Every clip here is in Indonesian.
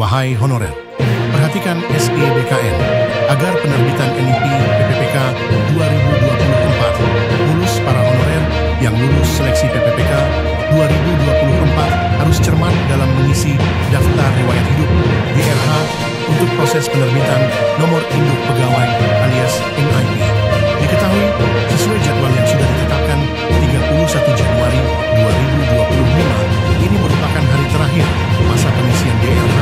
Wahai honorer, perhatikan SEBKN agar penerbitan NIP PPPK 2024 lulus para honorer yang lulus seleksi PPPK 2024 harus cermat dalam mengisi daftar riwayat hidup DRH untuk proses penerbitan nomor induk pegawai alias NIP. Diketahui sesuai jadwal yang sudah ditetapkan 31 Januari 2025, ini merupakan hari terakhir masa pengisian DRH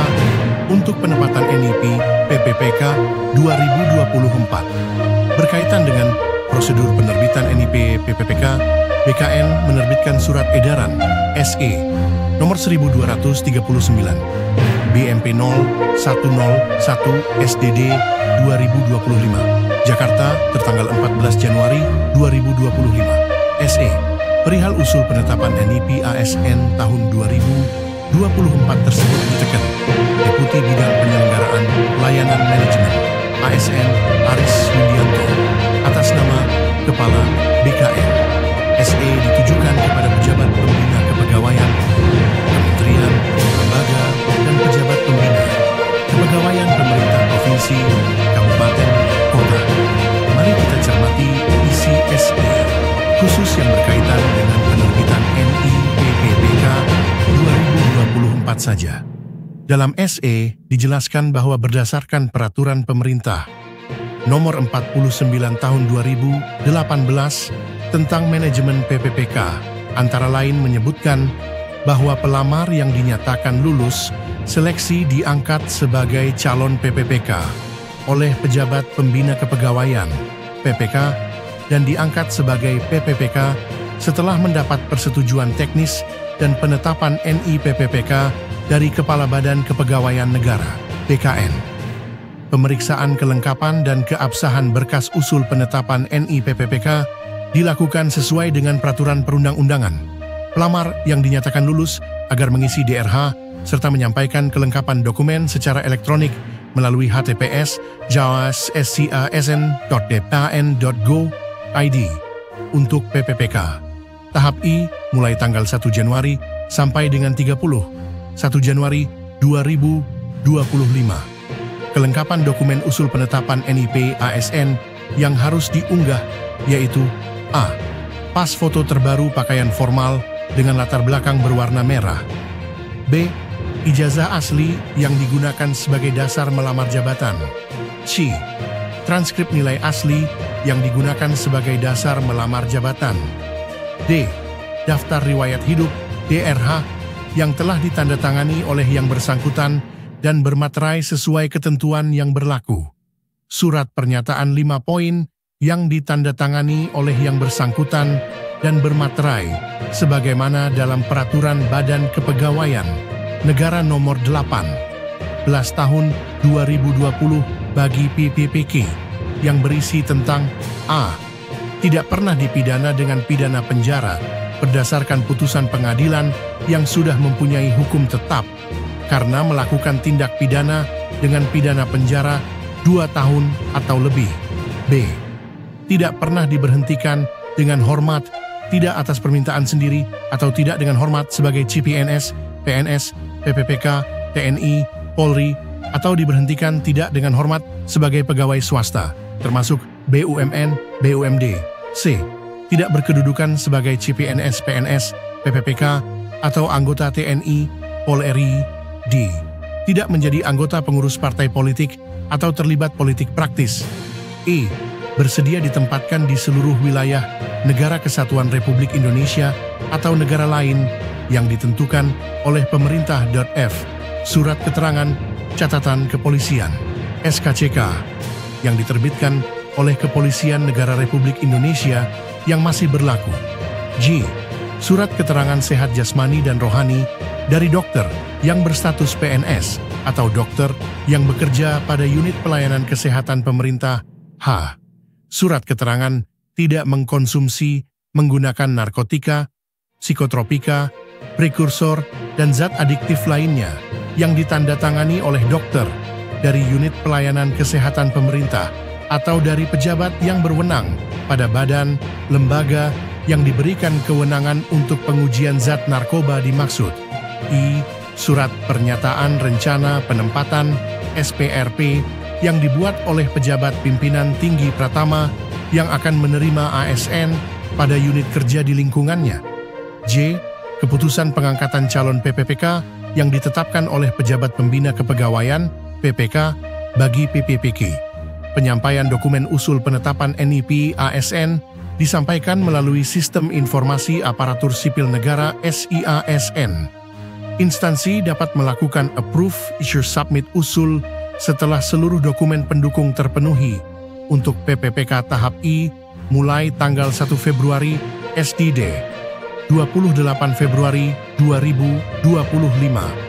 untuk penempatan NIP PPPK 2024. Berkaitan dengan prosedur penerbitan NIP PPPK, BKN menerbitkan surat edaran SE nomor 1239 BMP 0101 SDD 2025 Jakarta tertanggal 14 Januari 2025 SE perihal usul penetapan NIP ASN tahun 2024 tersebut ditekan Deputi Bidang Penyelenggaraan Layanan Manajemen ASN Aris Widianto atas nama Kepala BKN. SE ditujukan kepada pejabat pembina kepegawaian, kementerian, lembaga, dan pejabat pembina kepegawaian pemerintah provinsi, kabupaten, kota. Mari kita cermati isi SE khusus yang berkaitan dengan penerbitan NIP PPPK 2024 saja. Dalam SE dijelaskan bahwa berdasarkan peraturan pemerintah nomor 49 tahun 2018 tentang manajemen PPPK, antara lain menyebutkan bahwa pelamar yang dinyatakan lulus seleksi diangkat sebagai calon PPPK oleh pejabat pembina kepegawaian PPK dan diangkat sebagai PPPK setelah mendapat persetujuan teknis dan penetapan NI PPPK dari Kepala Badan Kepegawaian Negara (BKN). Pemeriksaan kelengkapan dan keabsahan berkas usul penetapan NI PPPK dilakukan sesuai dengan peraturan perundang-undangan. Pelamar yang dinyatakan lulus agar mengisi DRH serta menyampaikan kelengkapan dokumen secara elektronik melalui HTTPS jawas.scasn.dpan.go.id untuk PPPK. Tahap I mulai tanggal 1 Januari sampai dengan 1 Januari 2025. Kelengkapan dokumen usul penetapan NIP ASN yang harus diunggah yaitu A. Pas foto terbaru pakaian formal dengan latar belakang berwarna merah. B. Ijazah asli yang digunakan sebagai dasar melamar jabatan. C. Transkrip nilai asli yang digunakan sebagai dasar melamar jabatan. D. Daftar riwayat hidup DRH yang telah ditandatangani oleh yang bersangkutan dan bermaterai sesuai ketentuan yang berlaku. Surat pernyataan 5 poin yang ditandatangani oleh yang bersangkutan dan bermaterai sebagaimana dalam Peraturan Badan Kepegawaian Negara Nomor 18 Tahun 2020 bagi PPPK yang berisi tentang A. Tidak pernah dipidana dengan pidana penjara berdasarkan putusan pengadilan yang sudah mempunyai hukum tetap karena melakukan tindak pidana dengan pidana penjara 2 tahun atau lebih. B. Tidak pernah diberhentikan dengan hormat, tidak atas permintaan sendiri atau tidak dengan hormat sebagai CPNS, PNS, PPPK, TNI, Polri, atau diberhentikan tidak dengan hormat sebagai pegawai swasta, termasuk BUMN, BUMD. C. Tidak berkedudukan sebagai CPNS, PNS, PPPK, atau anggota TNI, Polri. D. Tidak menjadi anggota pengurus partai politik atau terlibat politik praktis. E. Bersedia ditempatkan di seluruh wilayah Negara Kesatuan Republik Indonesia atau negara lain yang ditentukan oleh pemerintah. F. Surat keterangan catatan kepolisian SKCK yang diterbitkan oleh Kepolisian Negara Republik Indonesia yang masih berlaku. G. Surat keterangan sehat jasmani dan rohani dari dokter yang berstatus PNS atau dokter yang bekerja pada unit pelayanan kesehatan pemerintah. H. Surat keterangan tidak mengkonsumsi, menggunakan narkotika, psikotropika, prekursor, dan zat adiktif lainnya yang ditandatangani oleh dokter dari unit pelayanan kesehatan pemerintah atau dari pejabat yang berwenang pada badan, lembaga yang diberikan kewenangan untuk pengujian zat narkoba dimaksud. I. Surat Pernyataan Rencana Penempatan (SPRP) yang dibuat oleh pejabat pimpinan tinggi Pratama yang akan menerima ASN pada unit kerja di lingkungannya. J. Keputusan pengangkatan calon PPPK yang ditetapkan oleh pejabat pembina kepegawaian (PPK) bagi PPPK. Penyampaian dokumen usul penetapan NIP ASN disampaikan melalui Sistem Informasi Aparatur Sipil Negara (SIASN). Instansi dapat melakukan approve issue submit usul setelah seluruh dokumen pendukung terpenuhi untuk PPPK tahap I mulai tanggal 1 Februari SDD 28 Februari 2025.